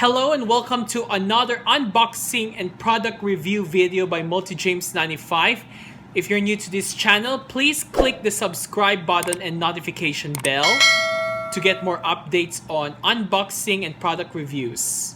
Hello and welcome to another unboxing and product review video by MultiJames95. If you're new to this channel, please click the subscribe button and notification bell to get more updates on unboxing and product reviews.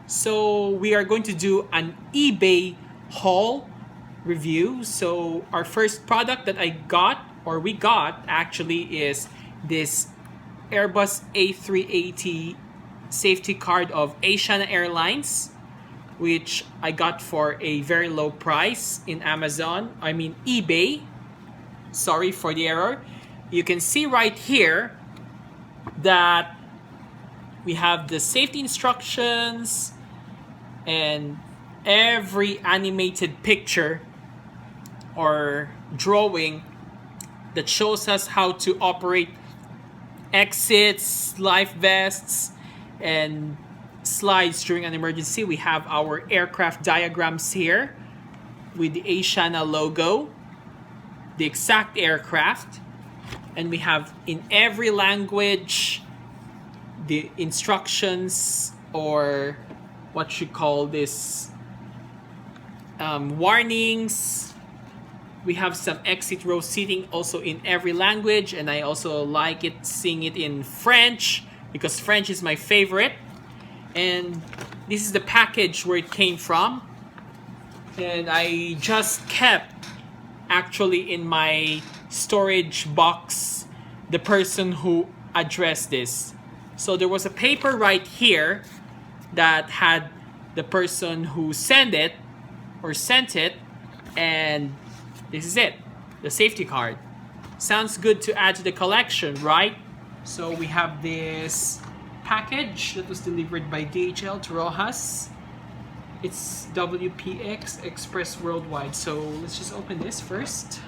So we are going to do an eBay haul review. So our first product that we got actually is this Airbus A380 safety card of Asiana Airlines, which I got for a very low price in eBay. Sorry for the error. You can see right here that we have the safety instructions and every animated picture or drawing that shows us how to operate exits, life vests, and slides during an emergency. We have our aircraft diagrams here with the Asiana logo, the exact aircraft, and we have in every language the instructions, or what you call this, warnings. We have some exit row seating also in every language, and I also like it seeing it in French because French is my favorite. And this is the package where it came from, and I just kept actually in my storage box the person who addressed this. So there was a paper right here that had the person who sent it, and this is it, the safety card. Sounds good to add to the collection, right? So we have this package that was delivered by DHL to Rojas. It's WPX Express Worldwide. So let's just open this first.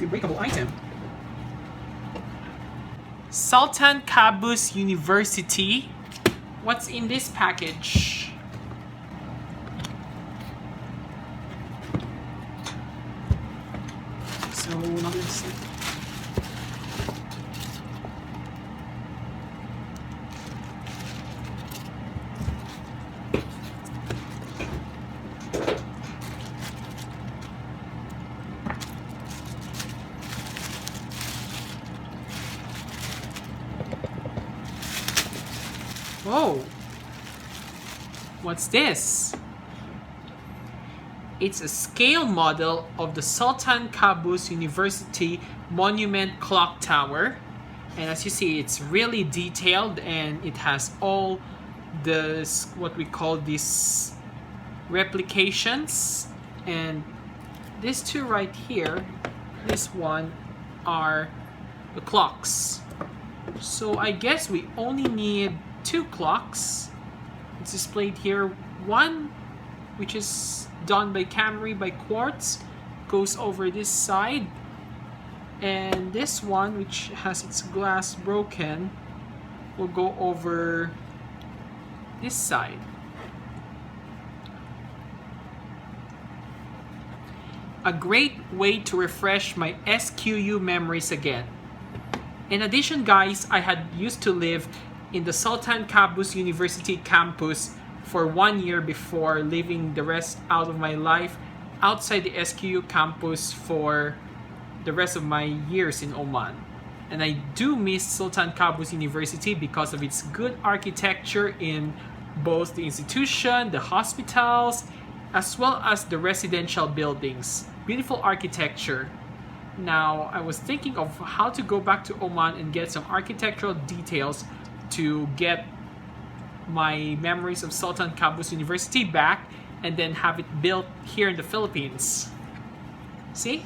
A breakable item. Sultan Qaboos University. What's in this package? So let's see. Whoa! What's this? It's a scale model of the Sultan Qaboos University Monument Clock Tower. And as you see, it's really detailed, and it has all this, what we call these replications. And these two right here, this one, are the clocks. So I guess we only need two clocks. It's displayed here. One, which is done by Camry by Quartz, goes over this side, and this one, which has its glass broken, will go over this side. A great way to refresh my SQU memories again. In addition, guys, I had used to live in the Sultan Qaboos University campus for 1 year before living the rest out of my life outside the SQU campus for the rest of my years in Oman. And I do miss Sultan Qaboos University because of its good architecture in both the institution, the hospitals, as well as the residential buildings. Beautiful architecture. Now, I was thinking of how to go back to Oman and get some architectural details to get my memories of Sultan Qaboos University back, and then have it built here in the Philippines. See?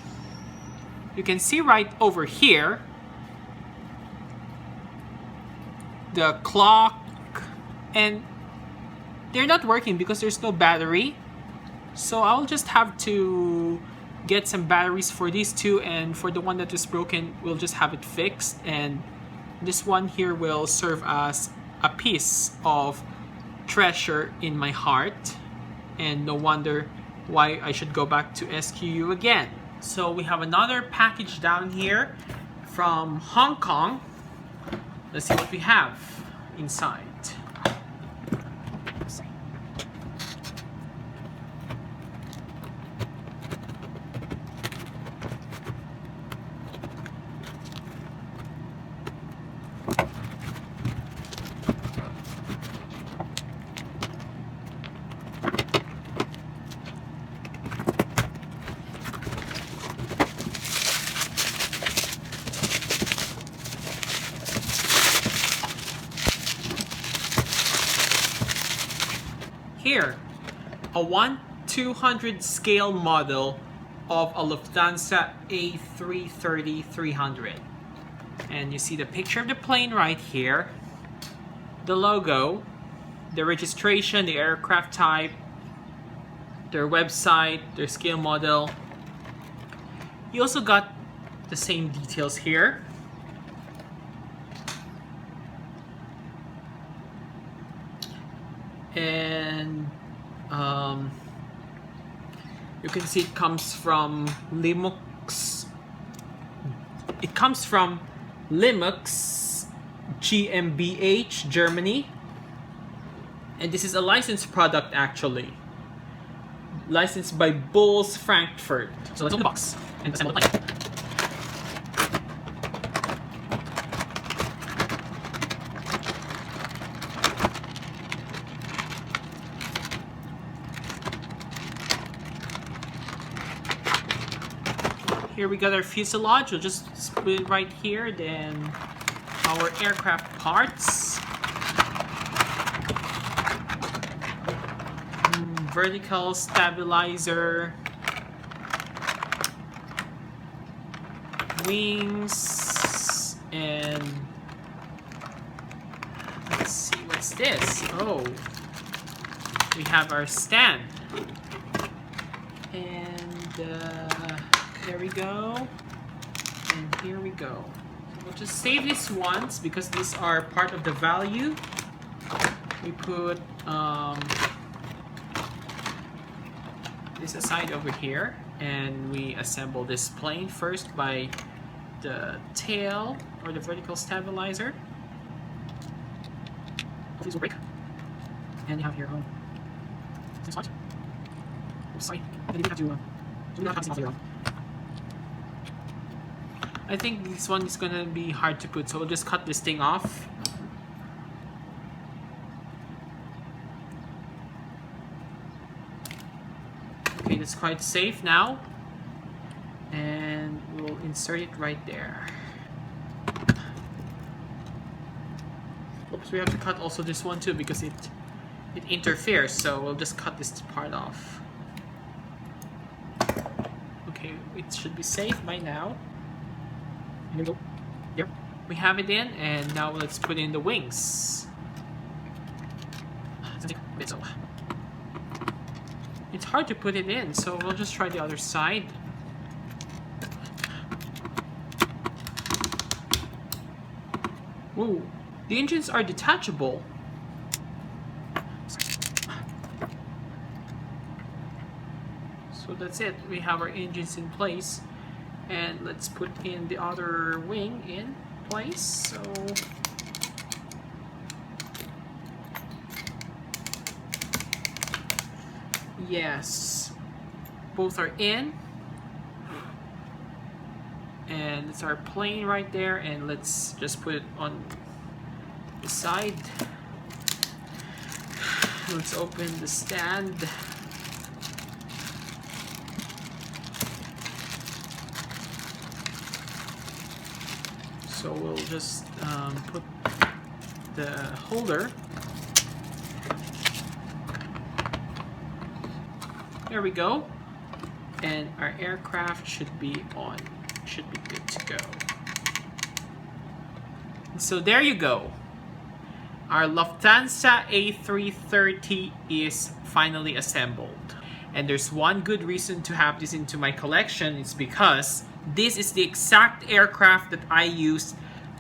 You can see right over here the clock, and they're not working because there's no battery. So I'll just have to get some batteries for these two, and for the one that is broken, we'll just have it fixed. And this one here will serve as a piece of treasure in my heart, and no wonder why I should go back to SQU again. So we have another package down here from Hong Kong. Let's see what we have inside. Here, a 1/200 scale model of a Lufthansa A330-300. And you see the picture of the plane right here, the logo, the registration, the aircraft type, their website, their scale model. You also got the same details here. And you can see it comes from Limux. It comes from Limux GmbH, Germany. And this is a licensed product actually. Licensed by Bulls Frankfurt. So let's open the box and assemble the plane. Here we got our fuselage. We'll just put it right here. Then our aircraft parts. Vertical stabilizer. Wings. And let's see, what's this? Oh, we have our stand. And there we go, and here we go. We'll just save these ones because these are part of the value. We put this aside over here, and we assemble this plane first by the tail or the vertical stabilizer. These will break. And you have here, this one. Oops, sorry, I didn't have to. We don't have to all I think this one is gonna be hard to put, so we'll just cut this thing off. Okay, that's quite safe now. And we'll insert it right there. Oops, we have to cut also this one too because it interferes, so we'll just cut this part off. Okay, it should be safe by now. Here we go. Yep, we have it in, and now let's put in the wings. It's hard to put it in, so we'll just try the other side. Ooh, the engines are detachable. So that's it. We have our engines in place. And let's put in the other wing in place. So yes, both are in. And it's our plane right there, and let's just put it on the side. Let's open the stand. So we'll just put the holder There we go. And our aircraft should be on. Should be good to go. So there you go. Our Lufthansa A330 is finally assembled. And there's one good reason to have this into my collection. It's because this is the exact aircraft that I used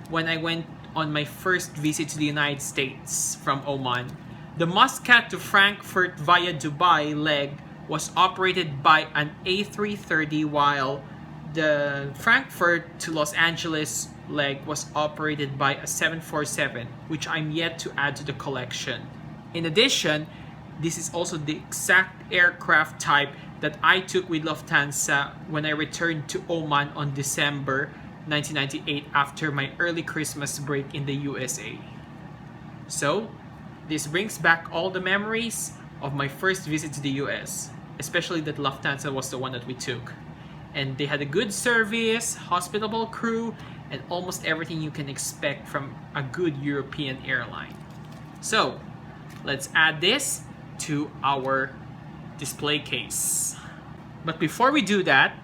when I went on my first visit to the United States from Oman. The Muscat to Frankfurt via Dubai leg was operated by an A330, while the Frankfurt to Los Angeles leg was operated by a 747, which I'm yet to add to the collection. In addition, this is also the exact aircraft type that I took with Lufthansa when I returned to Oman on December 1998 after my early Christmas break in the USA. So, this brings back all the memories of my first visit to the US, especially that Lufthansa was the one that we took. And they had a good service, hospitable crew, and almost everything you can expect from a good European airline. So, let's add this to our display case. But before we do that,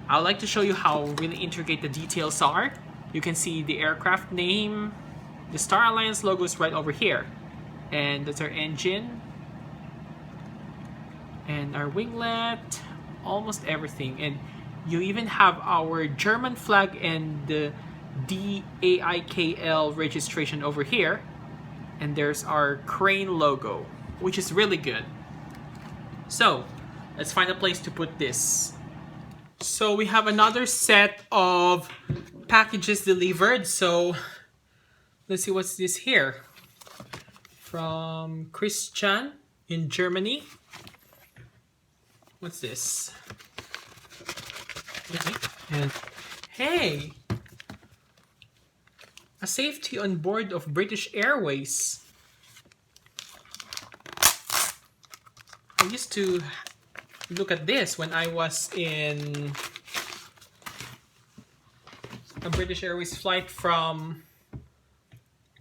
I'd like to show you how really intricate the details are. You can see the aircraft name, the Star Alliance logo is right over here. And that's our engine. And our winglet, almost everything. And you even have our German flag and the DAIKL registration over here. And there's our crane logo, which is really good. So, let's find a place to put this. So we have another set of packages delivered. So, let's see what's this here. From Christian in Germany. What's this? And hey! A safety on board of British Airways. I used to look at this when I was in a British Airways flight from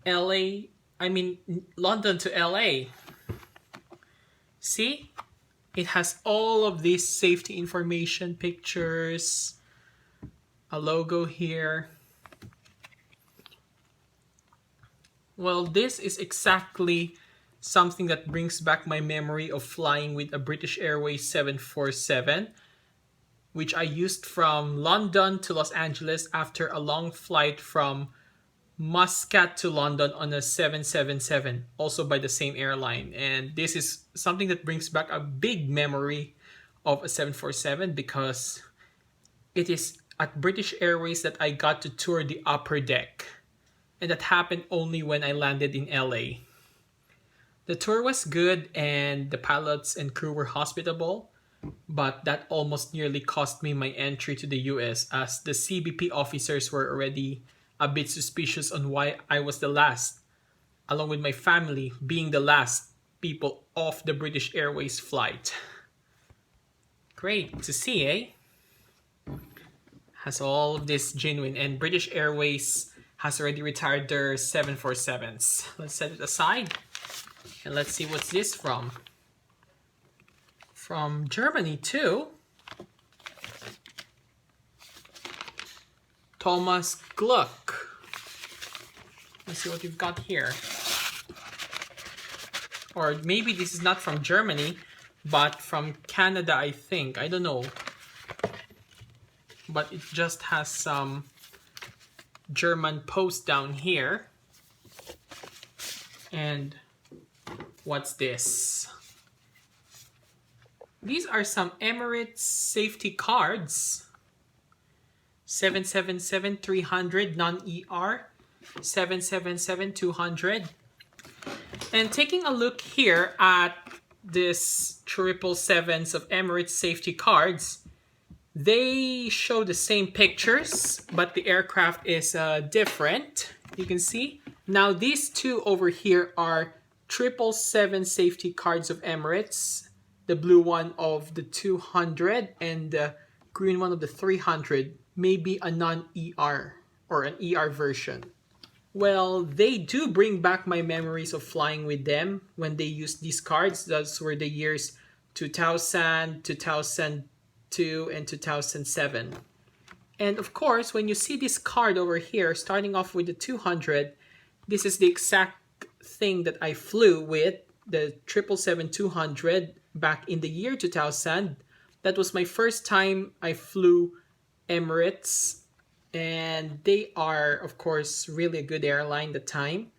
London to LA. See? It has all of these safety information, pictures, a logo here. Well, this is exactly something that brings back my memory of flying with a British Airways 747, which I used from London to Los Angeles after a long flight from Muscat to London on a 777, also by the same airline. And this is something that brings back a big memory of a 747 because it is at British Airways that I got to tour the upper deck. And that happened only when I landed in LA. The tour was good and the pilots and crew were hospitable, but that almost nearly cost me my entry to the US as the CBP officers were already a bit suspicious on why I was the last, along with my family being the last people off the British Airways flight. Great to see, eh? Has all of this genuine, and British Airways has already retired their 747s. Let's set it aside and let's see what's this from. From Germany too. Thomas Gluck. Let's see what we've got here. Or maybe this is not from Germany, but from Canada, I think. I don't know. But it just has some German post down here. And what's this? These are some Emirates safety cards. 777-300 non-ER, 777-200. And taking a look here at this 777s of Emirates safety cards, they show the same pictures, but the aircraft is different. You can see. Now these two over here are 777 safety cards of Emirates. The blue one of the 200 and the green one of the 300. Maybe a non-ER or an ER version. Well, they do bring back my memories of flying with them when they used these cards. Those were the years 2000, 2002, and 2007. And of course, when you see this card over here, starting off with the 200, this is the exact thing that I flew with, the 777-200 back in the year 2000. That was my first time I flew Emirates. And they are, of course, really a good airline at the time.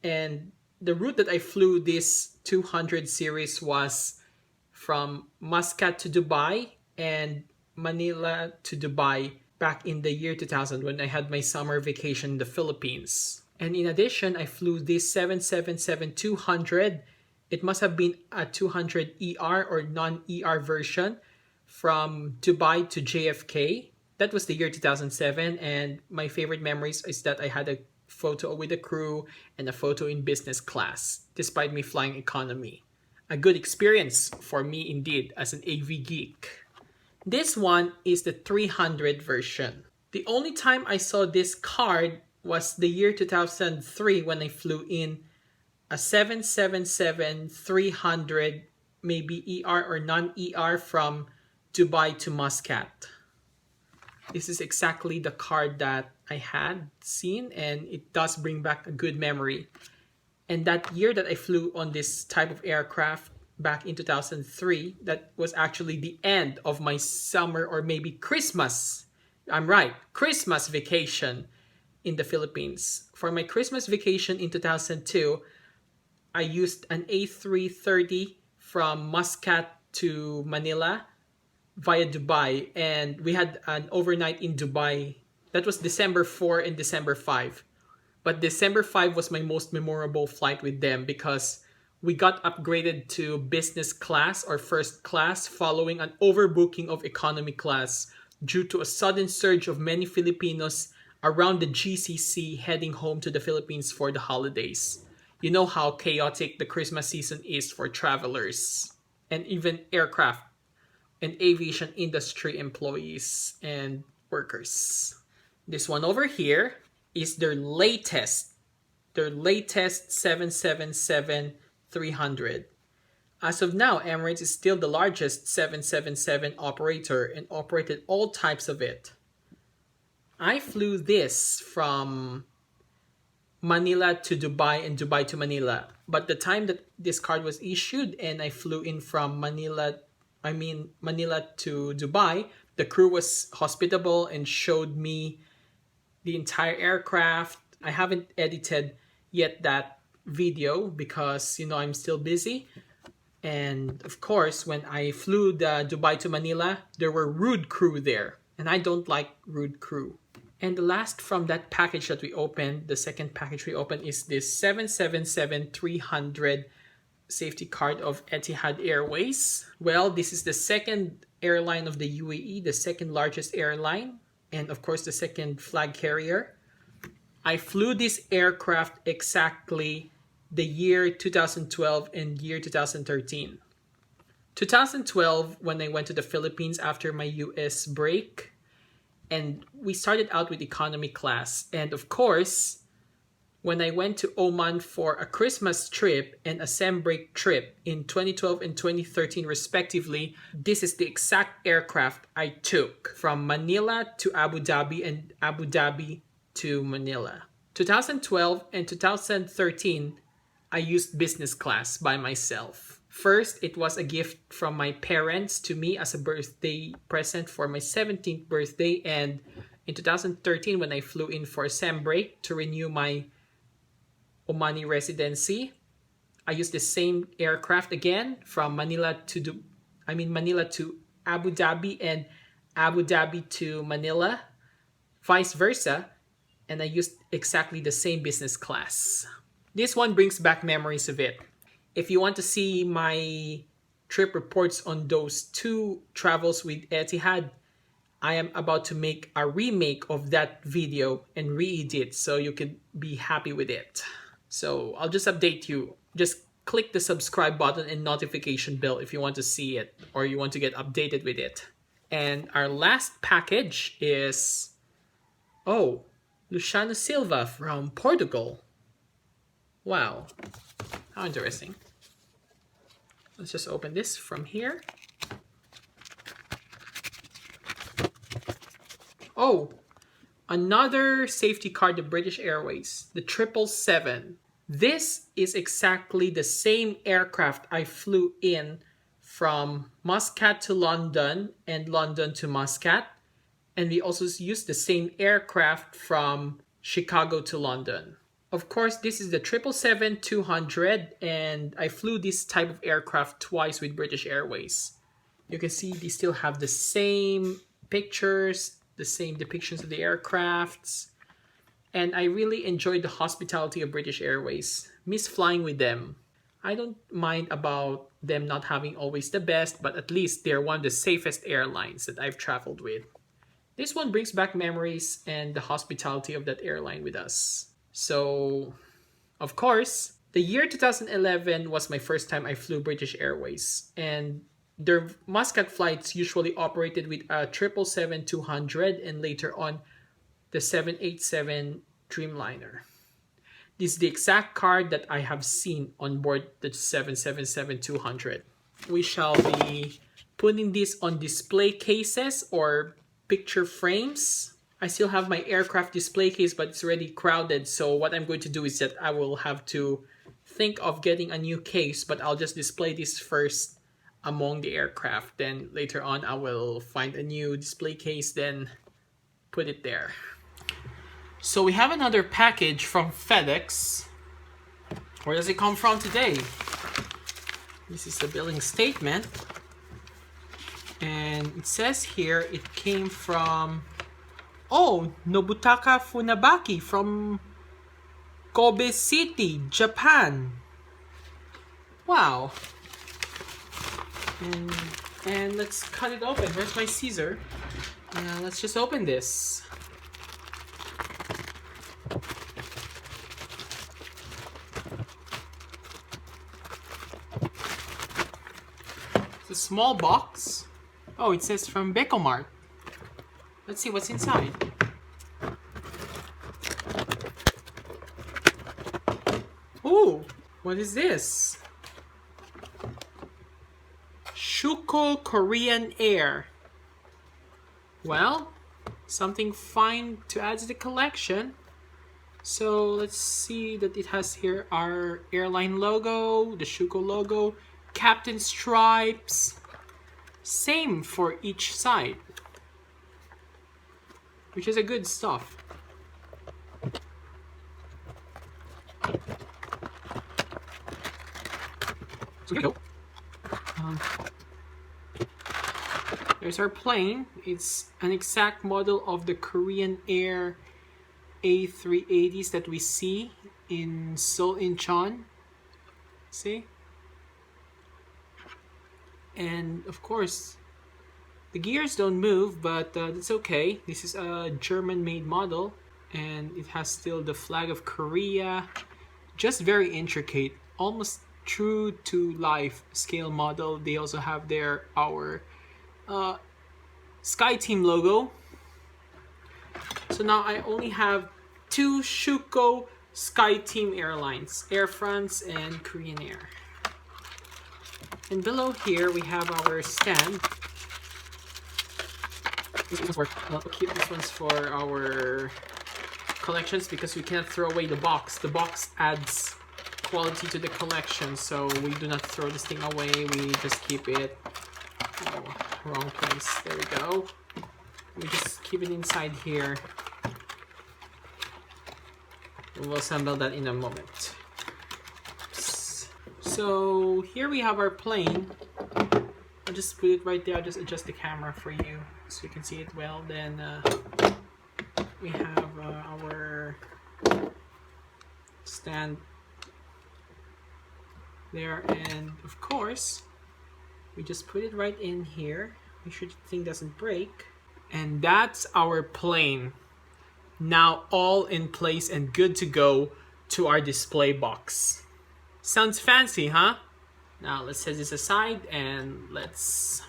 And the route that I flew this 200 series was from Muscat to Dubai and Manila to Dubai back in the year 2000 when I had my summer vacation in the Philippines. And in addition, I flew this 777-200. It must have been a 200ER or non-ER version from Dubai to JFK. That was the year 2007, and my favorite memories is that I had a photo with the crew and a photo in business class, despite me flying economy. A good experience for me indeed as an AV geek. This one is the 300 version. The only time I saw this card was the year 2003 when I flew in a 777-300, maybe ER or non-ER from Dubai to Muscat. This is exactly the card that I had seen, and it does bring back a good memory. And that year that I flew on this type of aircraft back in 2003, that was actually the end of my summer or maybe Christmas. I'm right, Christmas vacation in the Philippines. For my Christmas vacation in 2002, I used an A330 from Muscat to Manila via Dubai, and we had an overnight in Dubai. That was December 4 and December 5. But December 5 was my most memorable flight with them because we got upgraded to business class or first class following an overbooking of economy class due to a sudden surge of many Filipinos around the GCC heading home to the Philippines for the holidays. You know how chaotic the Christmas season is for travelers and even aircraft and aviation industry employees and workers. This one over here is their latest 777-300. As of now, Emirates is still the largest 777 operator and operated all types of it. I flew this from Manila to Dubai and Dubai to Manila. But the time that this card was issued and I flew in from Manila to Dubai, the crew was hospitable and showed me the entire aircraft. I haven't edited yet that video because, I'm still busy. And of course, when I flew the Dubai to Manila, there were rude crew there. And I don't like rude crew. And the last from that package that we opened, the second package we opened, is this 777-300 safety card of Etihad Airways. Well, this is the second airline of the UAE, the second largest airline, and of course the second flag carrier. I flew this aircraft exactly the year 2012 and year 2013. 2012, when I went to the Philippines after my US break, and we started out with economy class. And of course, when I went to Oman for a Christmas trip and a SEM break trip in 2012 and 2013 respectively, this is the exact aircraft I took from Manila to Abu Dhabi and Abu Dhabi to Manila. 2012 and 2013, I used business class by myself. First, it was a gift from my parents to me as a birthday present for my 17th birthday. And in 2013, when I flew in for SEM break to renew my Omani residency, I used the same aircraft again from Manila to Abu Dhabi and Abu Dhabi to Manila, vice versa, and I used exactly the same business class. This one brings back memories of it. If you want to see my trip reports on those two travels with Etihad, I am about to make a remake of that video and re-edit so you can be happy with it. So I'll just update you. Just click the subscribe button and notification bell if you want to see it or you want to get updated with it. And our last package is, Luciano Silva from Portugal. Wow, how interesting. Let's just open this from here. Oh, another safety card of British Airways, the 777. This is exactly the same aircraft I flew in from Muscat to London and London to Muscat. And we also used the same aircraft from Chicago to London. Of course, this is the 777-200, and I flew this type of aircraft twice with British Airways. You can see they still have the same pictures, the same depictions of the aircrafts. And I really enjoyed the hospitality of British Airways. Miss flying with them. I don't mind about them not having always the best, but at least they're one of the safest airlines that I've traveled with. This one brings back memories and the hospitality of that airline with us. So, of course, the year 2011 was my first time I flew British Airways. And their Muscat flights usually operated with a 777-200 and later on the 787 Dreamliner. This is the exact card that I have seen on board the 777-200. We shall be putting this on display cases or picture frames. I still have my aircraft display case, but it's already crowded. So what I'm going to do is that I will have to think of getting a new case, but I'll just display this first among the aircraft. Then later on, I will find a new display case, then put it there. So we have another package from FedEx. Where does it come from today? This is the billing statement. And it says here it came from, oh, Nobutaka Funabaki from Kobe City, Japan. Wow. And let's cut it open. Where's my scissor? Let's just open this. It's a small box. Oh, it says from Becomart. Let's see what's inside. Ooh, what is this? Shuko Korean Air. Well, something fine to add to the collection. So let's see that it has here our airline logo, the Shuko logo, captain stripes. Same for each side, which is a good stuff. So here we go. There's our plane. It's an exact model of the Korean Air A380s that we see in Seoul Incheon. See? And of course, the gears don't move, but that's okay. This is a German-made model, and it has still the flag of Korea. Just very intricate, almost true to life scale model. They also have our Sky Team logo. So now I only have two Shuko Sky Team airlines, Air France and Korean Air. And below here we have our stand. We'll keep this one's for our collections because we can't throw away the box. The box adds quality to the collection, so we do not throw this thing away. We just keep it. Oh, wrong place. There we go. We just keep it inside here. We'll assemble that in a moment. So here we have our plane. I'll just put it right there. I'll just adjust the camera for you so you can see it well. Then we have our stand there, and of course we just put it right in here. Make sure the thing doesn't break. And that's our plane. Now all in place and good to go to our display box. Sounds fancy, huh? Now let's set this aside and let's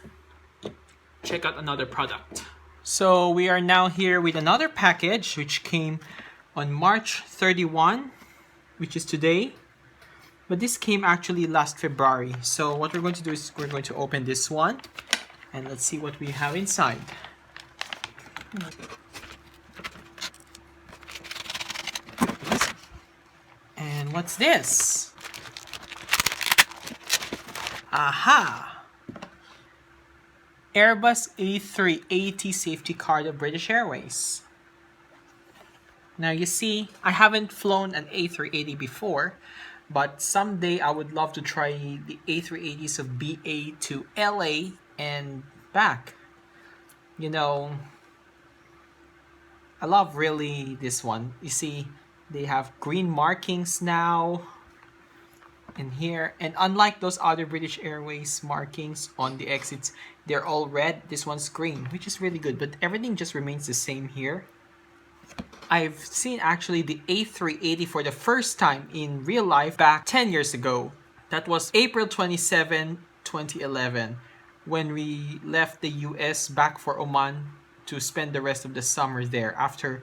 check out another product. So we are now here with another package which came on March 31, which is today. But this came actually last February. So what we're going to do is we're going to open this one. And let's see what we have inside. And what's this? Aha! Airbus A380 safety card of British Airways. Now you see, I haven't flown an A380 before, but someday I would love to try the A380s of BA to LA and back. You know, I love really this one. You see, they have green markings now in here, and unlike those other British Airways markings on the exits, they're all red. This one's green, which is really good, but everything just remains the same here. I've seen actually the A380 for the first time in real life back 10 years ago. That was April 27, 2011, when we left the US back for Oman to spend the rest of the summer there after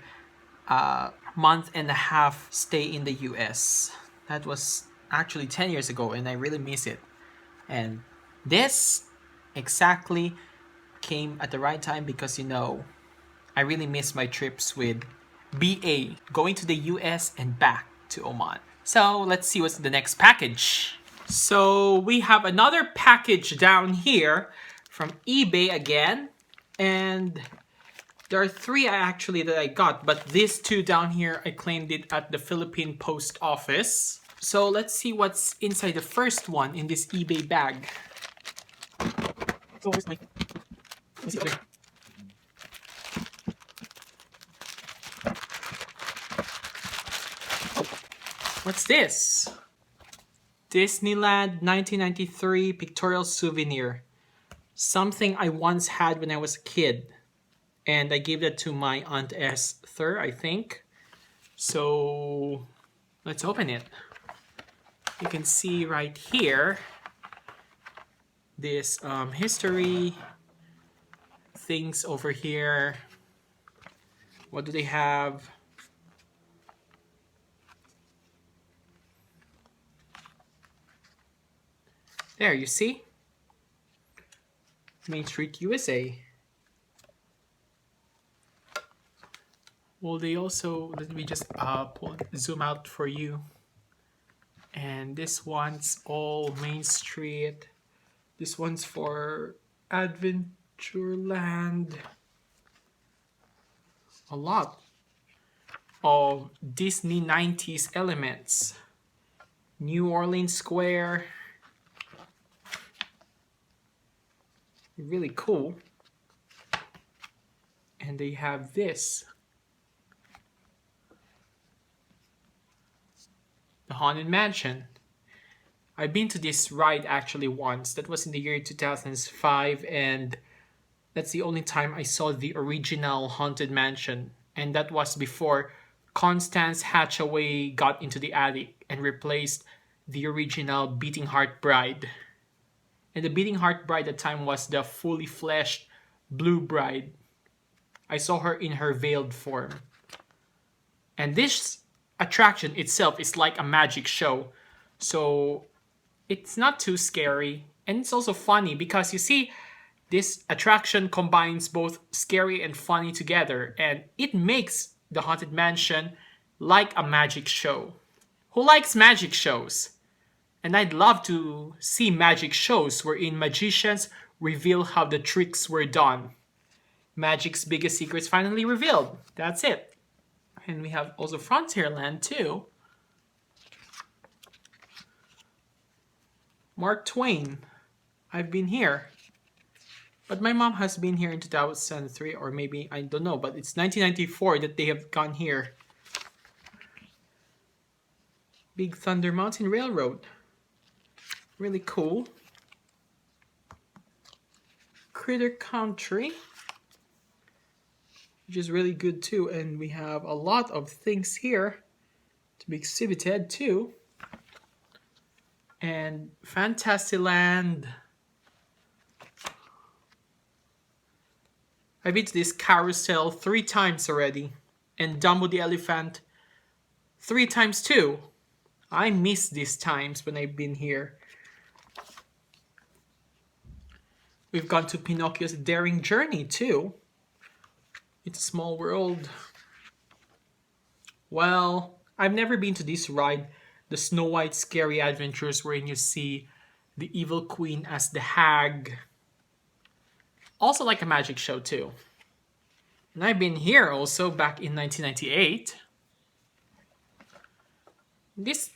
a month and a half stay in the US. That was actually 10 years ago, and I really miss it. And this exactly came at the right time because, you know, I really miss my trips with BA, going to the US and back to Oman. So let's see what's the next package. So we have another package down here from eBay again, and there are three actually that I got, but these two down here I claimed it at the Philippine Post Office. So let's see what's inside the first one in this eBay bag. So where's my... Let's see there. What's this? Disneyland 1993 Pictorial Souvenir. Something I once had when I was a kid. And I gave that to my Aunt Esther, I think. So let's open it. You can see right here this history things over here. What do they have? There, you see? Main Street, USA. Well, they also, let me just zoom out for you. And this one's all Main Street. This one's for Adventureland. A lot of Disney 90s elements. New Orleans Square. Really cool. And they have this. The Haunted Mansion. I've been to this ride actually once. That was in the year 2005, and that's the only time I saw the original Haunted Mansion. And that was before Constance Hatchaway got into the attic and replaced the original Beating Heart Bride. And the Beating Heart Bride at the time was the fully fleshed Blue Bride. I saw her in her veiled form. And this attraction itself is like a magic show. So it's not too scary. And it's also funny because you see, this attraction combines both scary and funny together. And it makes the Haunted Mansion like a magic show. Who likes magic shows? And I'd love to see magic shows wherein magicians reveal how the tricks were done. Magic's biggest secrets finally revealed. That's it. And we have also Frontierland too. Mark Twain. I've been here. But my mom has been here in 2003, or maybe, I don't know, but it's 1994 that they have gone here. Big Thunder Mountain Railroad. Really cool. Critter Country, which is really good too, and we have a lot of things here to be exhibited too. And Fantasyland. I've been to this carousel 3 times already, and Dumbo the Elephant 3 times too. I miss these times when I've been here. We've gone to Pinocchio's Daring Journey too. It's a Small World. Well, I've never been to this ride, the Snow White Scary Adventures, wherein you see the evil queen as the hag. Also like a magic show too. And I've been here also back in 1998. This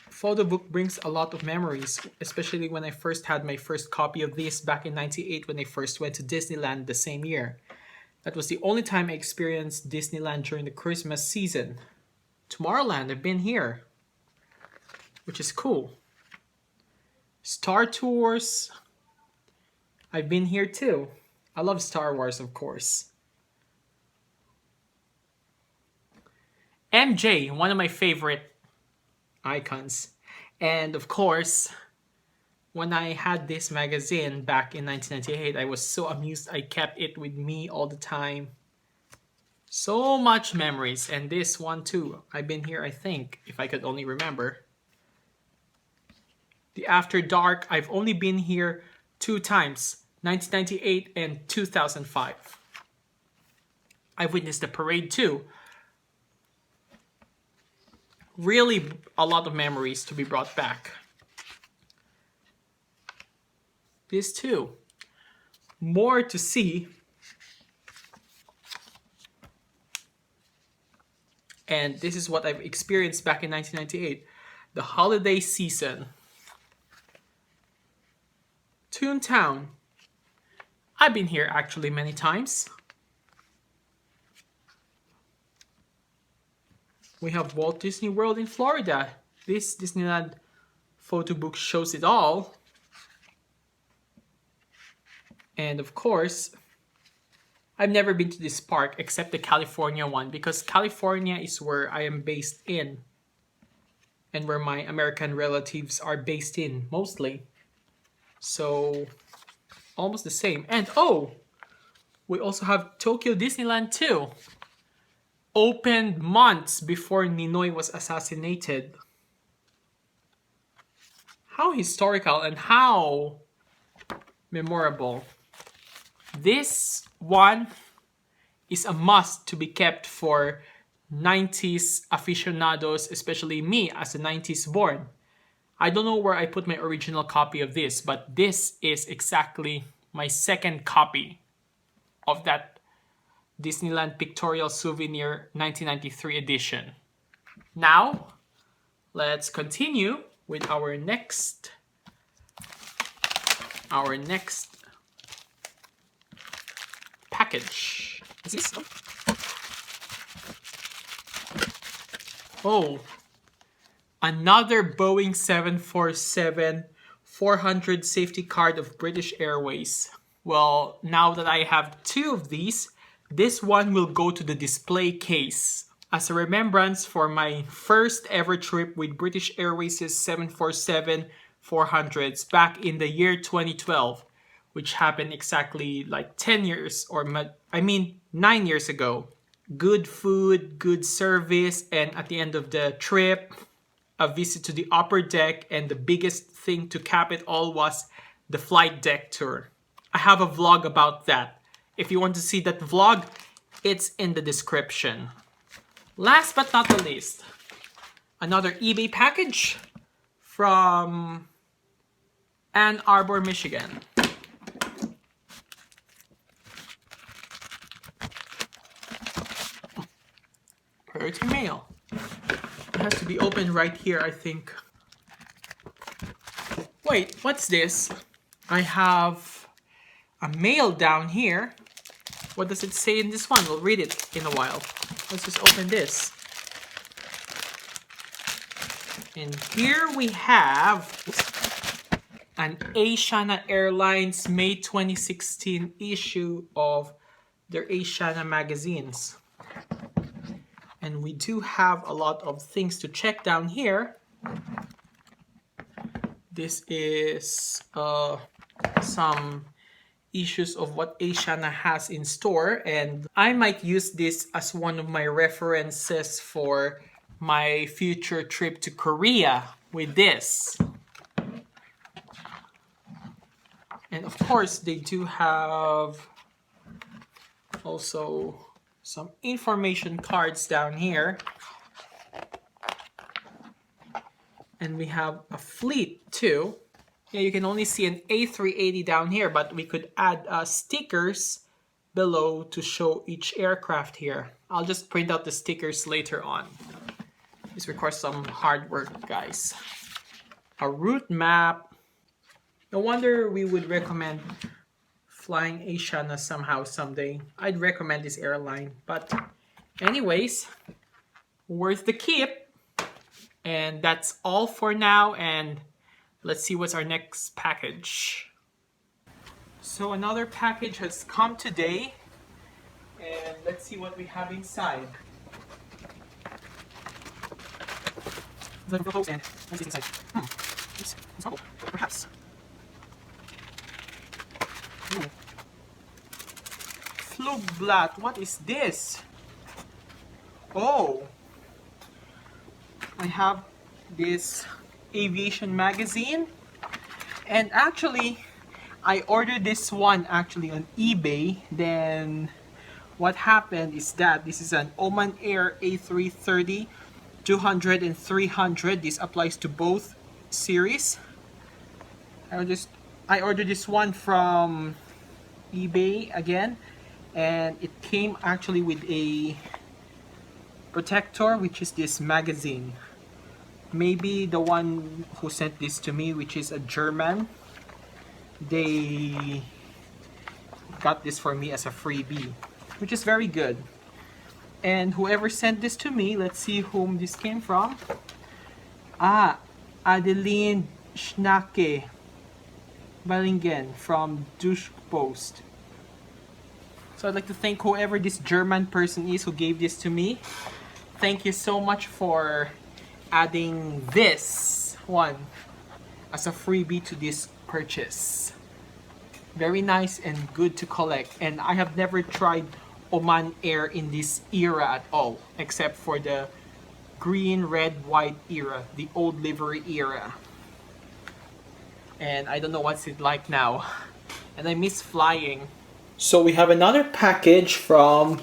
photo book brings a lot of memories, especially when I first had my first copy of this back in 98 when I first went to Disneyland the same year. That was the only time I experienced Disneyland during the Christmas season. Tomorrowland, I've been here, which is cool. Star Tours, I've been here too. I love Star Wars, of course. MJ, one of my favorite icons. And of course, when I had this magazine back in 1998, I was so amused I kept it with me all the time. So much memories. And this one too. I've been here, I think, if I could only remember. The After Dark, I've only been here 2 times, 1998 and 2005. I witnessed the parade too. Really a lot of memories to be brought back. This too. More to see. And this is what I've experienced back in 1998. The holiday season. Toontown. I've been here actually many times. We have Walt Disney World in Florida. This Disneyland photo book shows it all. And of course, I've never been to this park except the California one because California is where I am based in and where my American relatives are based in mostly. So almost the same. And oh, we also have Tokyo Disneyland too. Opened months before Ninoy was assassinated. How historical and how memorable. This one is a must to be kept for 90s aficionados, especially me as a 90s born. I don't know where I put my original copy of this, but this is exactly my second copy of that Disneyland Pictorial Souvenir 1993 edition. Now, let's continue with our next package. Is this? Oh, another Boeing 747-400 safety card of British Airways. Well, now that I have 2 of these, this one will go to the display case as a remembrance for my first ever trip with British Airways' 747-400s back in the year 2012, which happened exactly like 10 years, or 9 years ago. Good food, good service, and at the end of the trip, a visit to the upper deck, and the biggest thing to cap it all was the flight deck tour. I have a vlog about that. If you want to see that vlog, it's in the description. Last but not the least, another eBay package from Ann Arbor, Michigan. Priority mail. It has to be opened right here, I think. Wait, what's this? I have a mail down here. What does it say in this one? We'll read it in a while. Let's just open this. And here we have an Asiana Airlines May 2016 issue of their Asiana magazines. And we do have a lot of things to check down here. This is some issues of what Asiana has in store, and I might use this as one of my references for my future trip to Korea with this. And of course, they do have also some information cards down here. And we have a fleet too. Yeah, you can only see an A380 down here, but we could add stickers below to show each aircraft here. I'll just print out the stickers later on. This requires some hard work, guys. A route map. No wonder we would recommend flying Asiana somehow someday. I'd recommend this airline. But anyways, worth the keep. And that's all for now. And let's see what's our next package. So another package has come today. And let's see what we have inside. The close and what's inside? It's humble, perhaps. Flugblatt, what is this? Oh, I have this aviation magazine, and actually I ordered this one actually on eBay. Then what happened is that this is an Oman Air A330 200 and 300. This applies to both series. I ordered this one from eBay again, and it came actually with a protector, which is this magazine. Maybe the one who sent this to me, which is a German, they got this for me as a freebie, which is very good. And whoever sent this to me, let's see whom this came from. Adeline Schnake Ballingen from Deutsche Post. So I'd like to thank whoever this German person is who gave this to me. Thank you so much for adding this one as a freebie to this purchase. Very nice and good to collect. And I have never tried Oman Air in this era at all, except for the green, red, white era, the old livery era. And I don't know what's it like now. And I miss flying. So we have another package from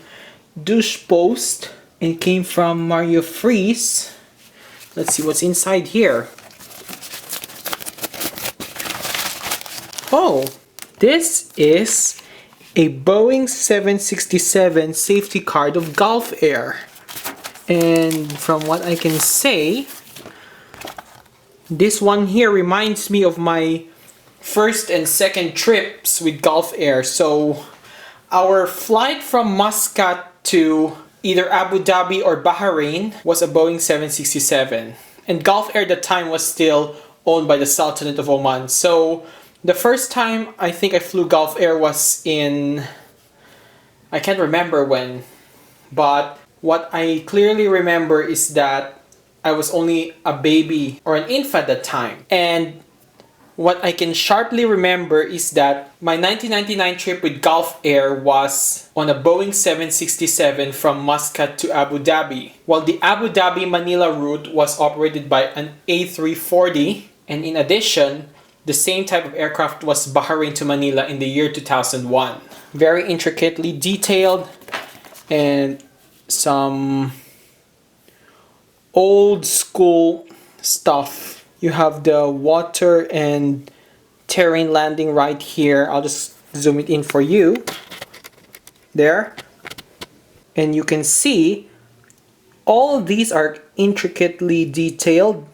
Deutsche Post. It came from Mario Fries. Let's see what's inside here. Oh, this is a Boeing 767 safety card of Gulf Air. And from what I can say, this one here reminds me of my first and second trips with Gulf Air. So our flight from Muscat to either Abu Dhabi or Bahrain was a Boeing 767. And Gulf Air at the time was still owned by the Sultanate of Oman. So the first time I think I flew Gulf Air was in, I can't remember when, but what I clearly remember is that I was only a baby or an infant at the time. And what I can sharply remember is that my 1999 trip with Gulf Air was on a Boeing 767 from Muscat to Abu Dhabi, while the Abu Dhabi-Manila route was operated by an A340, and in addition, the same type of aircraft was Bahrain to Manila in the year 2001. Very intricately detailed and some old school stuff. You have the water and terrain landing right here. I'll just zoom it in for you. There. And you can see all of these are intricately detailed.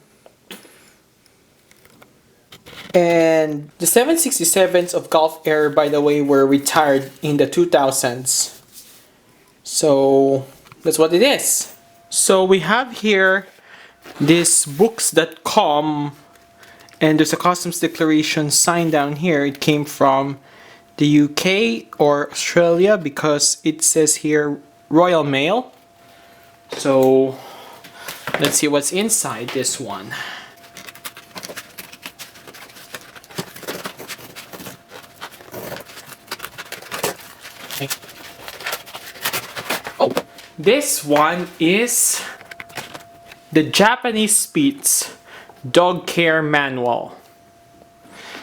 And the 767s of Gulf Air, by the way, were retired in the 2000s. So that's what it is. So we have here this books.com, and there's a customs declaration sign down here. It came from the UK or Australia because it says here Royal Mail. So let's see what's inside this one. Okay. Oh, this one is the Japanese Spitz Dog Care Manual.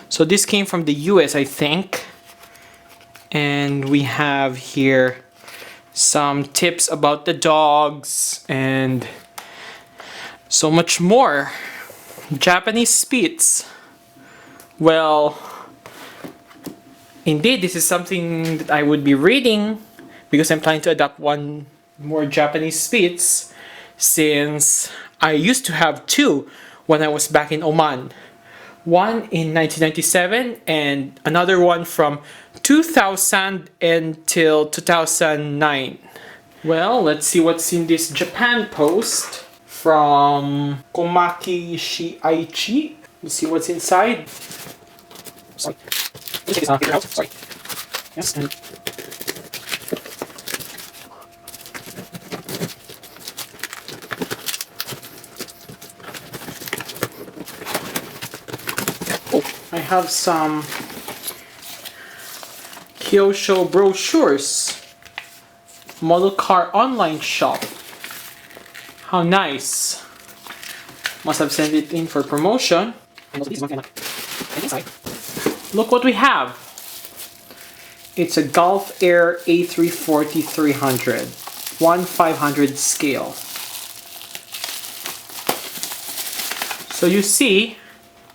So this came from the US, I think. And we have here some tips about the dogs and so much more. Japanese Spitz. Well, indeed, this is something that I would be reading because I'm planning to adopt one more Japanese Spitz since I used to have two when I was back in Oman. One in 1997 and another one from 2000 until 2009. Well, let's see what's in this Japan post from Komaki Shiaichi. Let's see what's inside. Sorry. Sorry. Yes. I have some Kyosho brochures. Model car online shop. How nice. Must have sent it in for promotion. Look what we have. It's a Gulf Air A340-300 1/500 scale. So you see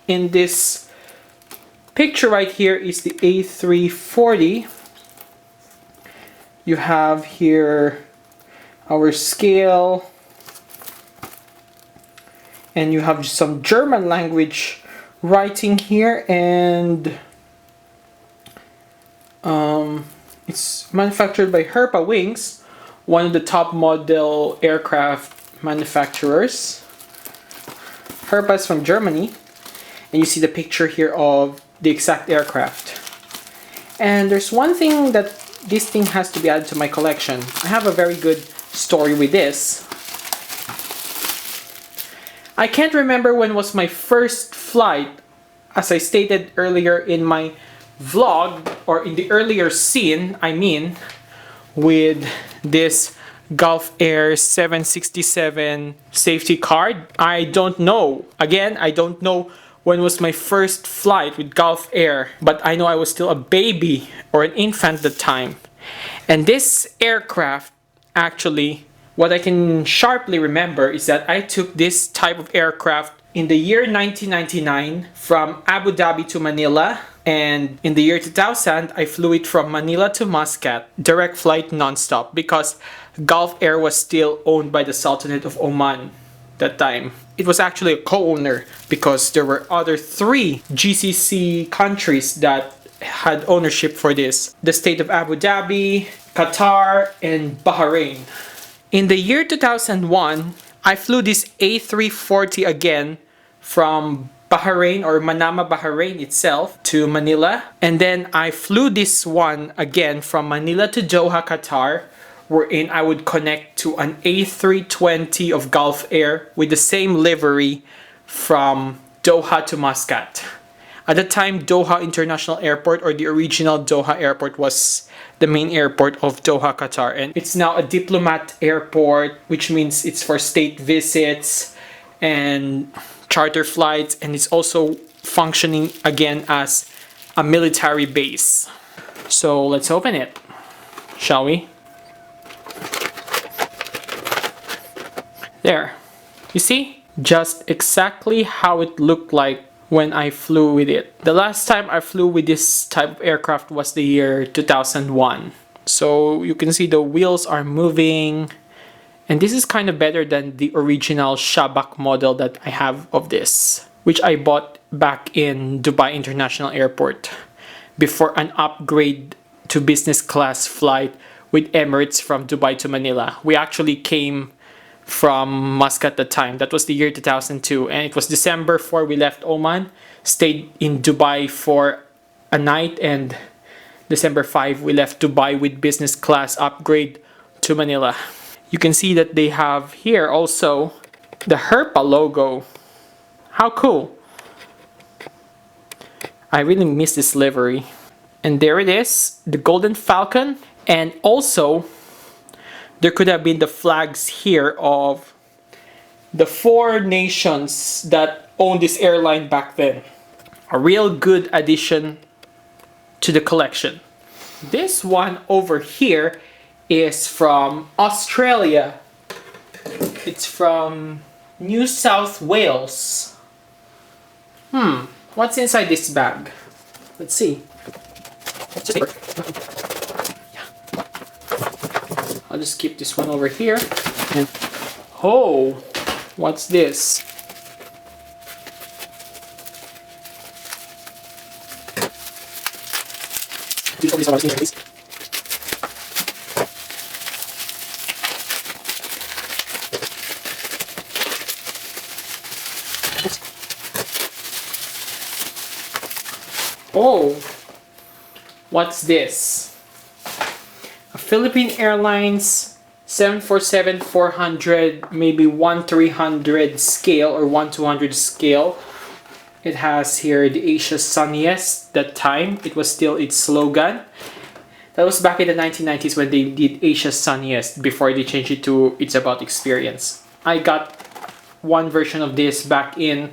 in this picture right here is the A340. You have here our scale, and you have some German language writing here, and it's manufactured by Herpa Wings, one of the top model aircraft manufacturers. Herpa is from Germany, and you see the picture here of the exact aircraft. And there's one thing that this thing has to be added to my collection. I have a very good story with this. I can't remember when was my first flight, as I stated earlier in my vlog, or in the earlier scene, I mean, with this Gulf Air 767 safety card. I don't know. Again, I don't know when was my first flight with Gulf Air, but I know I was still a baby or an infant at the time. And this aircraft, actually, what I can sharply remember is that I took this type of aircraft in the year 1999 from Abu Dhabi to Manila, and in the year 2000 I flew it from Manila to Muscat, direct flight non-stop, because Gulf Air was still owned by the Sultanate of Oman that time. It was actually a co-owner because there were other 3 GCC countries that had ownership for this. The state of Abu Dhabi, Qatar, and Bahrain. In the year 2001, I flew this A340 again from Bahrain, or Manama, Bahrain itself, to Manila. And then I flew this one again from Manila to Doha, Qatar, wherein I would connect to an A320 of Gulf Air with the same livery from Doha to Muscat. At the time, Doha International Airport, or the original Doha Airport, was the main airport of Doha, Qatar. And it's now a diplomat airport, which means it's for state visits and charter flights. And it's also functioning again as a military base. So let's open it, shall we? There. You see? Just exactly how it looked like when I flew with it. The last time I flew with this type of aircraft was the year 2001. So you can see the wheels are moving. And this is kind of better than the original Shabak model that I have of this, which I bought back in Dubai International Airport before an upgrade to business class flight with Emirates from Dubai to Manila. We actually came from Muscat at the time. That was the year 2002, and it was December 4 we left Oman, stayed in Dubai for a night, and December 5 we left Dubai with business class upgrade to Manila. You can see that they have here also the Herpa logo. How cool. I really miss this livery. And there it is, the Golden Falcon, and also there could have been the flags here of the four nations that owned this airline back then. A real good addition to the collection. This one over here is from Australia. It's from New South Wales. What's inside this bag? Let's see. I'll just keep this one over here. And oh, what's this? Oh, what's this? A Philippine Airlines 747-400, maybe 1-300 scale or 1-200 scale. It has here the Asia's sunniest. That time, it was still its slogan. That was back in the 1990s when they did Asia's sunniest before they changed it to It's About Experience. I got one version of this back in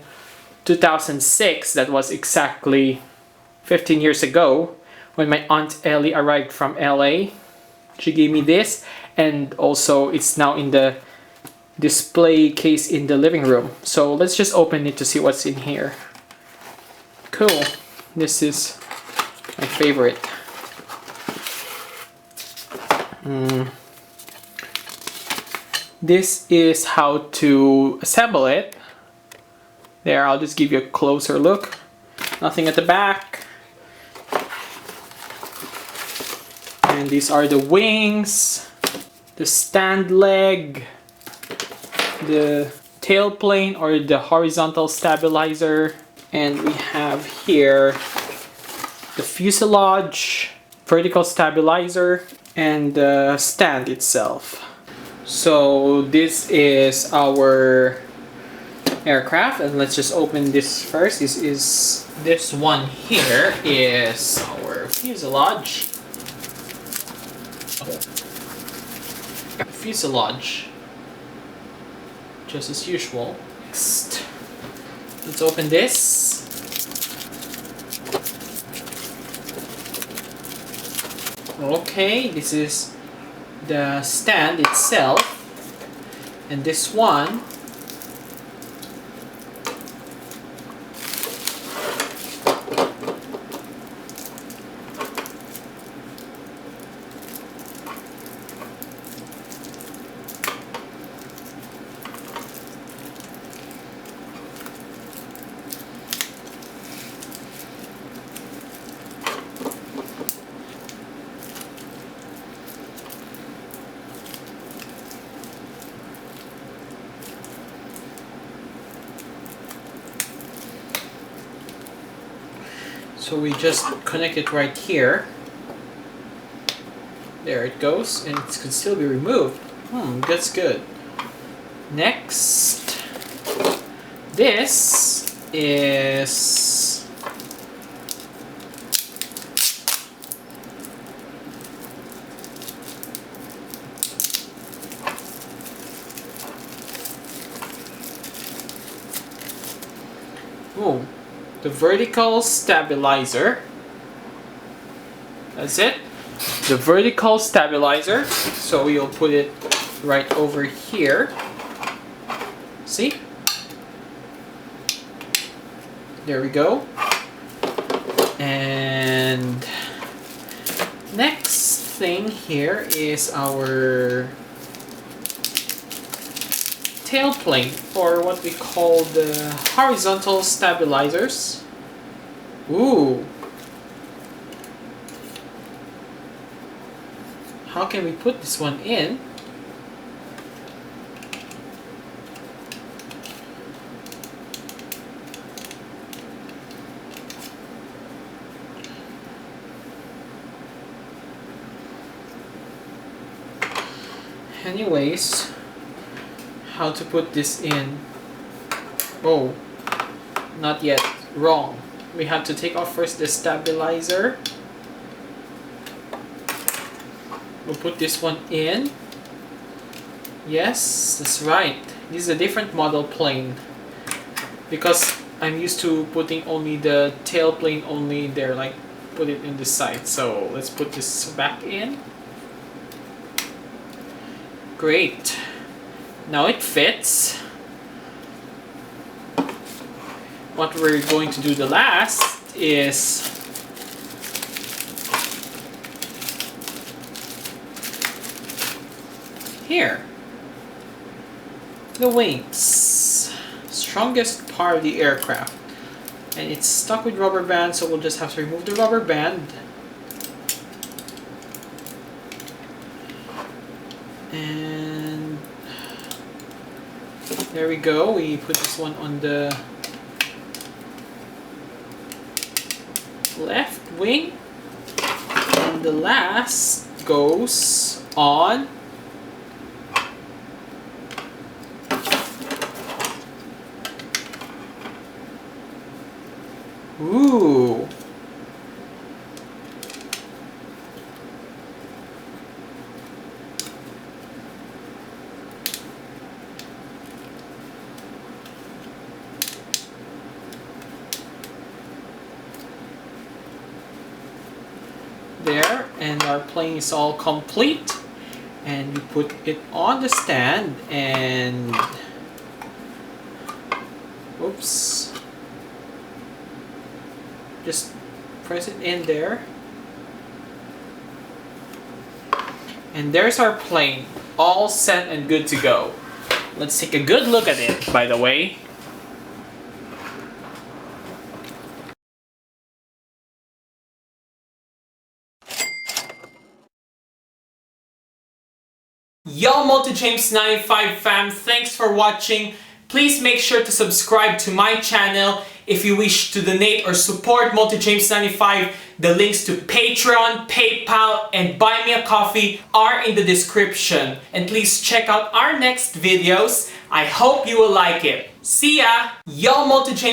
2006. That was exactly 15 years ago when my Aunt Ellie arrived from LA. She gave me this, and also it's now in the display case in the living room. So let's just open it to see what's in here. Cool. This is my favorite. This is how to assemble it. There, I'll just give you a closer look. Nothing at the back. And these are the wings, the stand leg, the tailplane or the horizontal stabilizer, and we have here the fuselage, vertical stabilizer, and the stand itself. So this is our aircraft, and let's just open this first. This one here is our fuselage. Fuselage, just as usual. Next, let's open this. Okay, this is the stand itself, and this one so we just connect it right here. There it goes, and it can still be removed. That's good. Next, this is the vertical stabilizer. That's it. The vertical stabilizer. So we'll put it right over here. See? There we go. And next thing here is our tailplane, or what we call the horizontal stabilizers. Ooh. How can we put this one in? Anyways, how to put this in? Oh, not yet. Wrong. We have to take off first the stabilizer. We'll put this one in. Yes, that's right. This is a different model plane because I'm used to putting only the tail plane only there, like put it in the side. So let's put this back in. Great. Now it fits. What we're going to do the last is here. The wings. Strongest part of the aircraft. And it's stuck with rubber band, so we'll just have to remove the rubber band. And there we go. We put this one on the left wing. And the last goes on ooh. There, and our plane is all complete. And we put it on the stand and oops. Just press it in there. And there's our plane, all set and good to go. Let's take a good look at it, by the way. Yo, MultiJames95 fam, thanks for watching. Please make sure to subscribe to my channel. If you wish to donate or support MultiJames95, the links to Patreon, PayPal, and Buy Me a Coffee are in the description. And please check out our next videos. I hope you will like it. See ya! Yo, MultiJames.